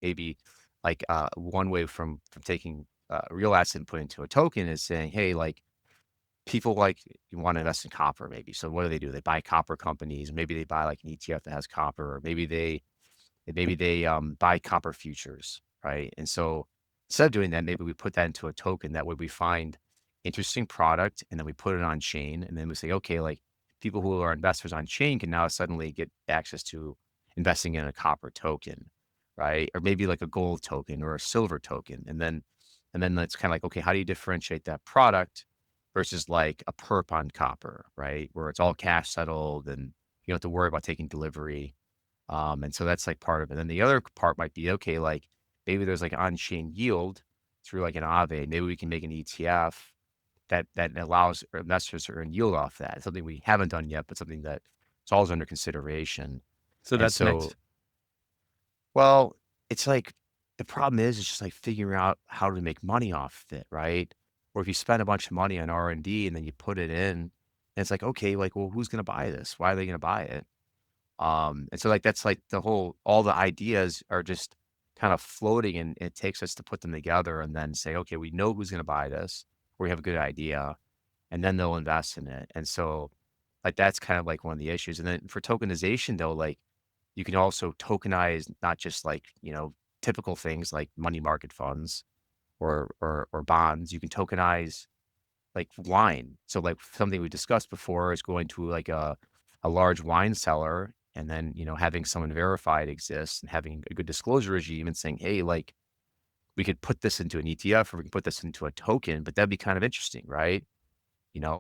maybe like one way from taking real asset and put into a token is saying, hey, like people like you want to invest in copper, maybe. So what do? They buy copper companies. Maybe they buy like an ETF that has copper, or maybe they buy copper futures, right? And so instead of doing that, maybe we put that into a token. That way we find interesting product and then we put it on chain. And then we say, okay, like people who are investors on chain can now suddenly get access to investing in a copper token, right? Or maybe like a gold token or a silver token. And then that's kind of like, okay, how do you differentiate that product versus like a perp on copper, right? Where it's all cash settled and you don't have to worry about taking delivery, and so that's like part of it. And then the other part might be, okay, like maybe there's like on-chain yield through like an Aave. Maybe we can make an ETF that allows investors to earn yield off that. Something we haven't done yet, but something that it's always under consideration. So And that's so, next. well, it's like the problem is it's just like figuring out how to make money off of it, right? Or if you spend a bunch of money on R&D and then you put it in, and it's like, okay, like, well, who's going to buy this? Why are they going to buy it? And so like that's like all the ideas are just kind of floating and it takes us to put them together and then say, okay, we know who's going to buy this, or we have a good idea, and then they'll invest in it. And so like that's kind of like one of the issues. And then for tokenization though, like you can also tokenize not just like, typical things like money market funds or bonds. You can tokenize like wine. So like something we discussed before is going to like a large wine cellar and then, having someone verify it exists and having a good disclosure regime and saying, hey, like we could put this into an ETF or we can put this into a token, but that'd be kind of interesting, right? You know,